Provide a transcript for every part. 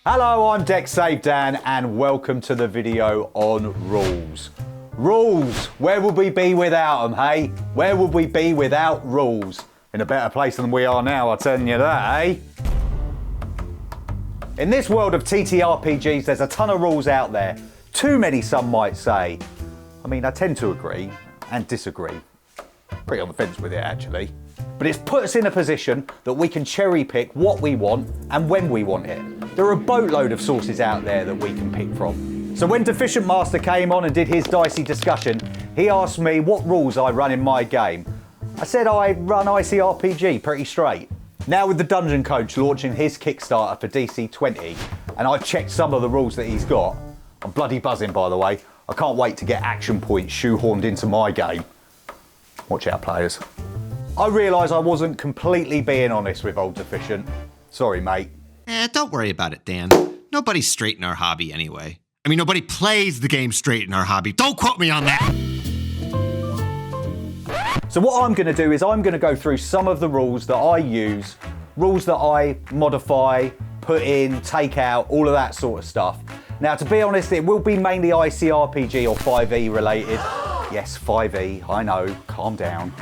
Hello, I'm Dicey Dan and welcome to the video on rules. Rules, where would we be without them, hey? Where would we be without rules? In a better place than we are now, I'll tell you that, eh? In this world of TTRPGs, there's a ton of rules out there. Too many, some might say. I mean, I tend to agree and disagree. Pretty on the fence with it, actually. But it's put us in a position that we can cherry pick what we want and when we want it. There are a boatload of sources out there that we can pick from. So when Deficient Master came on and did his Dicey Discussion, he asked me what rules I run in my game. I said I run ICRPG pretty straight. Now with the Dungeon Coach launching his Kickstarter for DC 20, and I've checked some of the rules that he's got. I'm bloody buzzing, by the way. I can't wait to get action points shoehorned into my game. Watch out, players. I realised I wasn't completely being honest with old Deficient. Sorry, mate. Don't worry about it, Dan. Nobody's straight in our hobby anyway. I mean, nobody plays the game straight in our hobby. Don't quote me on that! So what I'm going to do is I'm going to go through some of the rules that I use, rules that I modify, put in, take out, all of that sort of stuff. Now, to be honest, it will be mainly ICRPG or 5e related. Yes, 5e, I know, calm down.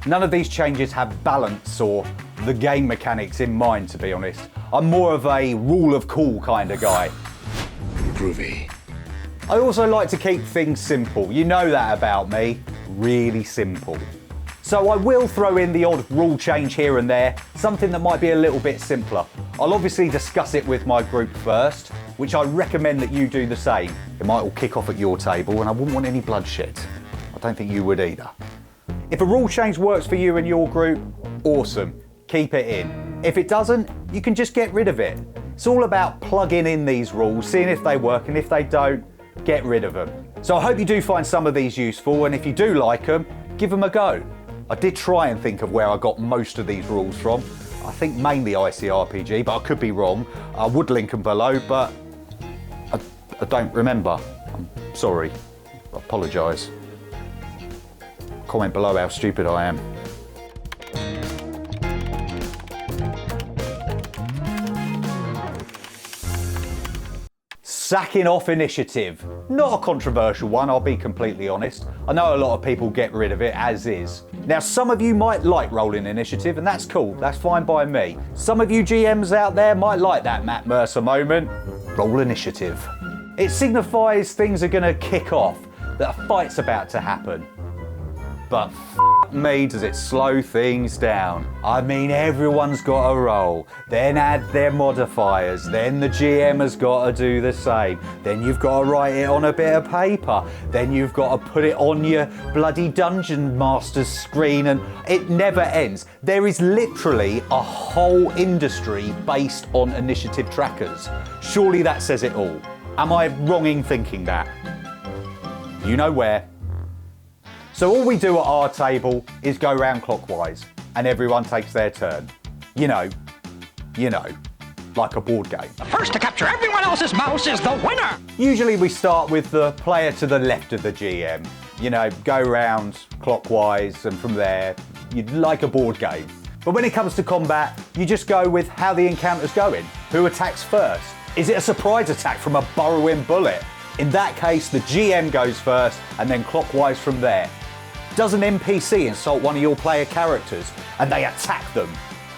None of these changes have balance or the game mechanics in mind, to be honest. I'm more of a rule of cool kind of guy. Groovy. I also like to keep things simple. You know that about me. Really simple. So I will throw in the odd rule change here and there, something that might be a little bit simpler. I'll obviously discuss it with my group first, which I recommend that you do the same. It might all kick off at your table and I wouldn't want any bloodshed. I don't think you would either. If a rule change works for you and your group, awesome, keep it in. If it doesn't, you can just get rid of it. It's all about plugging in these rules, seeing if they work, and if they don't, get rid of them. So I hope you do find some of these useful, and if you do like them, give them a go. I did try and think of where I got most of these rules from. I think mainly ICRPG, but I could be wrong. I would link them below, but I don't remember. I'm sorry. I apologise. Comment below how stupid I am. Sacking off initiative. Not a controversial one, I'll be completely honest. I know a lot of people get rid of it as is. Now, some of you might like rolling initiative, and that's cool, that's fine by me. Some of you GMs out there might like that Matt Mercer moment. Roll initiative. It signifies things are gonna kick off, that a fight's about to happen. But f me, does it slow things down. I mean, everyone's got to roll, then add their modifiers, then the GM has got to do the same, then you've got to write it on a bit of paper, then you've got to put it on your bloody Dungeon Master's screen, and it never ends. There is literally a whole industry based on initiative trackers. Surely that says it all. Am I wrong in thinking that? You know where. So all we do at our table is go round clockwise and everyone takes their turn. You know, like a board game. The first to capture everyone else's mouse is the winner! Usually we start with the player to the left of the GM. You know, go round clockwise and from there, you'd like a board game. But when it comes to combat, you just go with how the encounter's going. Who attacks first? Is it a surprise attack from a burrowing bullet? In that case, the GM goes first and then clockwise from there. Does an NPC insult one of your player characters and they attack them?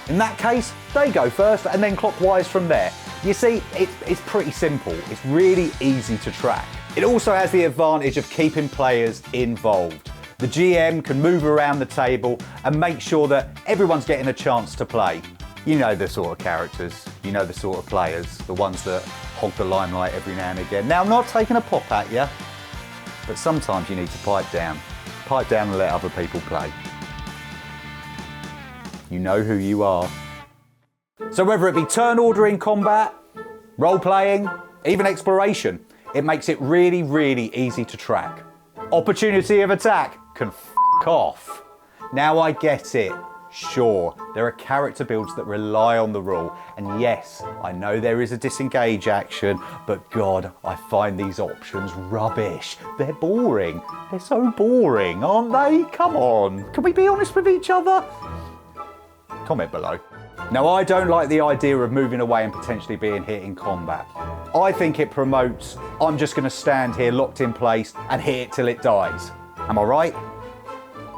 In that case, they go first and then clockwise from there. You see, it's pretty simple. It's really easy to track. It also has the advantage of keeping players involved. The GM can move around the table and make sure that everyone's getting a chance to play. You know the sort of characters, you know the sort of players, the ones that hog the limelight every now and again. Now, I'm not taking a pop at you, but sometimes you need to pipe down. Pipe down and let other people play. You know who you are. So whether it be turn order in combat, role-playing, even exploration, it makes it really, really easy to track. Opportunity of attack can f*** off. Now I get it. Sure, there are character builds that rely on the rule, and yes, I know there is a disengage action, but God, I find these options rubbish. They're boring. They're so boring, aren't they? Come on, can we be honest with each other? Comment below. Now, I don't like the idea of moving away and potentially being hit in combat. I think it promotes, I'm just going to stand here locked in place and hit it till it dies. Am I right?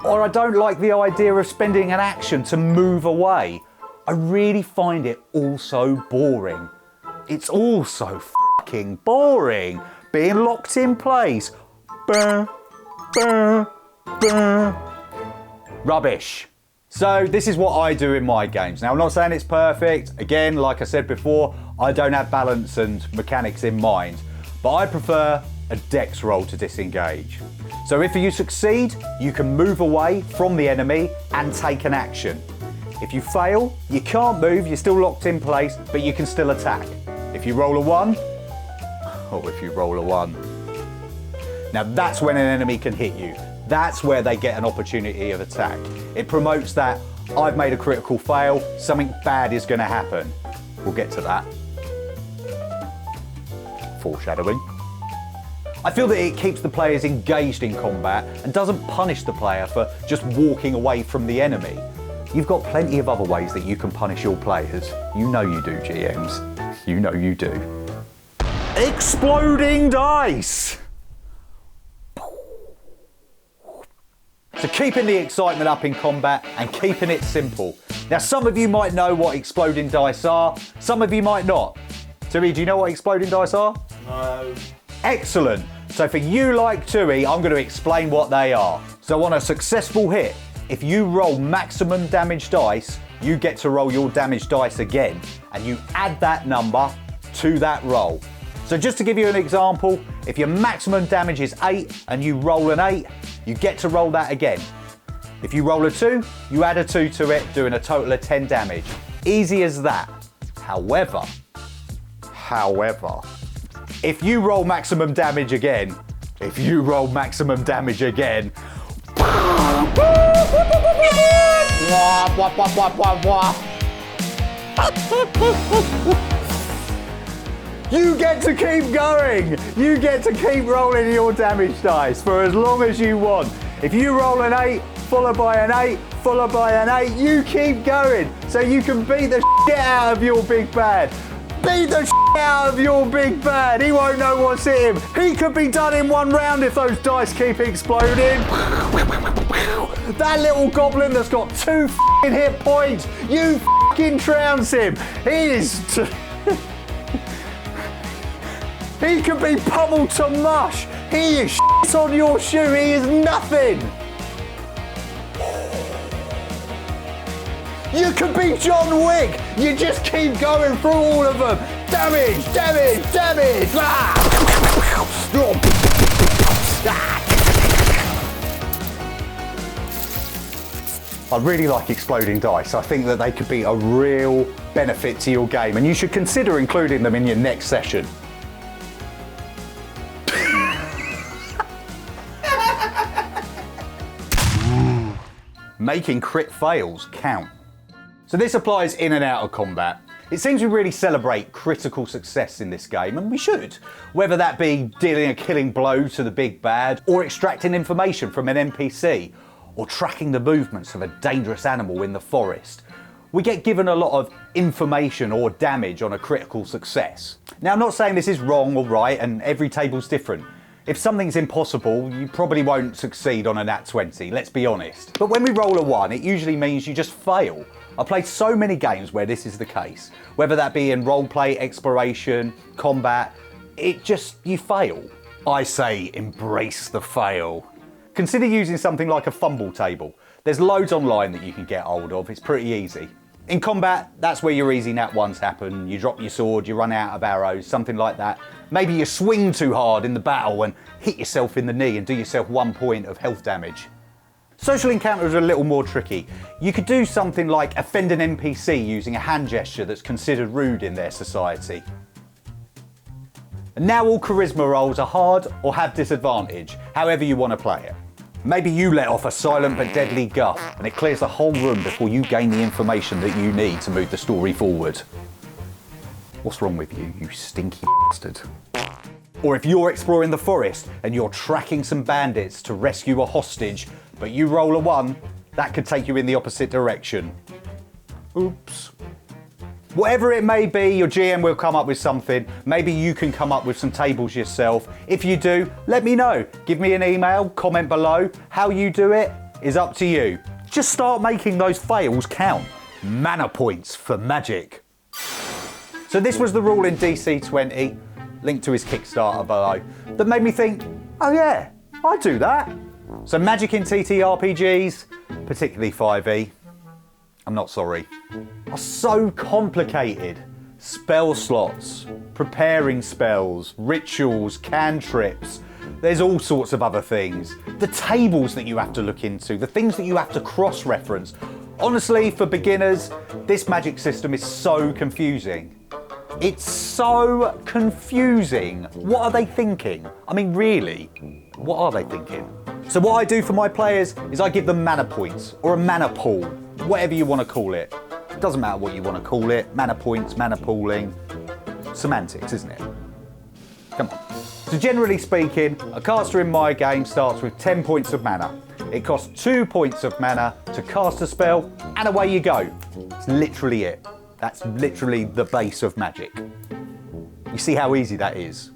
Or I don't like the idea of spending an action to move away. I really find it all so boring. It's all so fucking boring. Being locked in place. Burr, burr, burr. Rubbish. So this is what I do in my games. Now, I'm not saying it's perfect. Again, like I said before, I don't have balance and mechanics in mind, but I prefer a dex roll to disengage. So if you succeed, you can move away from the enemy and take an action. If you fail, you can't move, you're still locked in place, but you can still attack. If you roll a 1, now that's when an enemy can hit you. That's where they get an opportunity of attack. It promotes that I've made a critical fail, something bad is going to happen. We'll get to that. Foreshadowing. I feel that it keeps the players engaged in combat and doesn't punish the player for just walking away from the enemy. You've got plenty of other ways that you can punish your players. You know you do, GMs. You know you do. Exploding dice! So keeping the excitement up in combat and keeping it simple. Now, some of you might know what exploding dice are, some of you might not. Tui, do you know what exploding dice are? No. Excellent. So for you like Tui, I'm going to explain what they are. So on a successful hit, if you roll maximum damage dice, you get to roll your damage dice again, and you add that number to that roll. So just to give you an example, if your maximum damage is 8 and you roll an 8, you get to roll that again. If you roll a 2, you add a 2 to it, doing a total of 10 damage. Easy as that. However, if you roll maximum damage again, you get to keep going. You get to keep rolling your damage dice for as long as you want. If you roll an 8, followed by an 8, followed by an 8, you keep going. So you can beat the shit out of your big bad. Beat the shit out of your big bad. He won't know what's hit him. He could be done in 1 round if those dice keep exploding. That little goblin that's got 2 hit points, you trounce him. He could be pummeled to mush. He is shit on your shoe. He is nothing. You could be John Wick. You just keep going through all of them. Damage, damage, damage. I really like exploding dice. I think that they could be a real benefit to your game, and you should consider including them in your next session. Making crit fails count. So this applies in and out of combat. It seems we really celebrate critical success in this game, and we should. Whether that be dealing a killing blow to the big bad, or extracting information from an NPC, or tracking the movements of a dangerous animal in the forest. We get given a lot of information or damage on a critical success. Now, I'm not saying this is wrong or right, and every table's different. If something's impossible, you probably won't succeed on a nat 20, let's be honest. But when we roll a 1, it usually means you just fail. I've played so many games where this is the case. Whether that be in roleplay, exploration, combat, you fail. I say embrace the fail. Consider using something like a fumble table. There's loads online that you can get hold of, it's pretty easy. In combat, that's where your easy nat 1s happen. You drop your sword, you run out of arrows, something like that. Maybe you swing too hard in the battle and hit yourself in the knee and do yourself 1 point of health damage. Social encounters are a little more tricky. You could do something like offend an NPC using a hand gesture that's considered rude in their society. And now all charisma rolls are hard or have disadvantage, however you want to play it. Maybe you let off a silent but deadly guff and it clears the whole room before you gain the information that you need to move the story forward. What's wrong with you, you stinky bastard? Or if you're exploring the forest and you're tracking some bandits to rescue a hostage, but you roll a 1, that could take you in the opposite direction. Oops. Whatever it may be, your GM will come up with something. Maybe you can come up with some tables yourself. If you do, let me know. Give me an email, comment below. How you do it is up to you. Just start making those fails count. Mana points for magic. So this was the rule in DC20, link to his Kickstarter below, that made me think, oh yeah, I'd do that. So magic in TTRPGs, particularly 5e, I'm not sorry, are so complicated. Spell slots, preparing spells, rituals, cantrips, there's all sorts of other things. The tables that you have to look into, the things that you have to cross-reference. Honestly, for beginners, this magic system is so confusing. It's so confusing. What are they thinking? I mean, really, what are they thinking? So what I do for my players is I give them mana points, or a mana pool, whatever you want to call it. It doesn't matter what you want to call it. Mana points, mana pooling. Semantics, isn't it? Come on. So generally speaking, a caster in my game starts with 10 points of mana. It costs 2 points of mana to cast a spell, and away you go. It's literally it. That's literally the base of magic. You see how easy that is?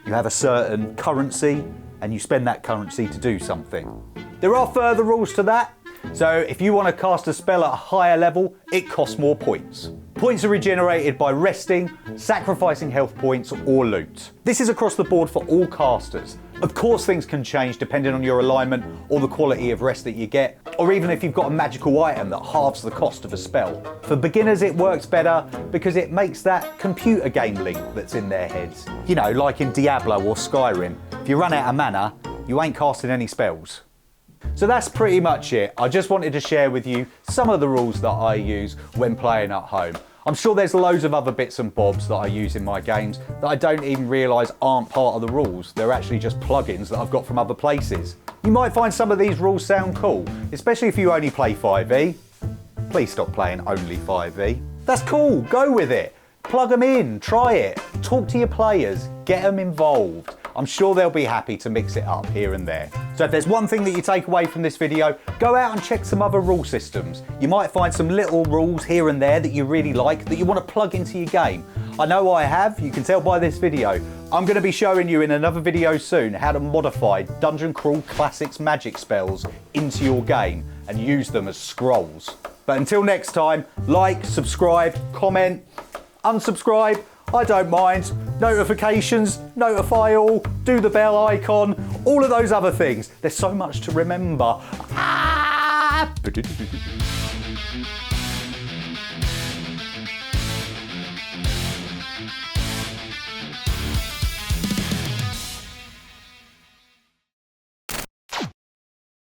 You have a certain currency, and you spend that currency to do something. There are further rules to that. So if you want to cast a spell at a higher level, it costs more points. Points are regenerated by resting, sacrificing health points, or loot. This is across the board for all casters. Of course things can change depending on your alignment or the quality of rest that you get, or even if you've got a magical item that halves the cost of a spell. For beginners it works better because it makes that computer game link that's in their heads. You know, like in Diablo or Skyrim, if you run out of mana, you ain't casting any spells. So that's pretty much it. I just wanted to share with you some of the rules that I use when playing at home. I'm sure there's loads of other bits and bobs that I use in my games that I don't even realise aren't part of the rules. They're actually just plugins that I've got from other places. You might find some of these rules sound cool, especially if you only play 5e. Please stop playing only 5e. That's cool, go with it. Plug them in, try it, talk to your players, get them involved. I'm sure they'll be happy to mix it up here and there. So if there's one thing that you take away from this video, go out and check some other rule systems. You might find some little rules here and there that you really like, that you want to plug into your game. I know I have, you can tell by this video. I'm going to be showing you in another video soon how to modify Dungeon Crawl Classics magic spells into your game and use them as scrolls. But until next time, like, subscribe, comment, unsubscribe, I don't mind. Notifications, notify all, do the bell icon, all of those other things. There's so much to remember. Ah!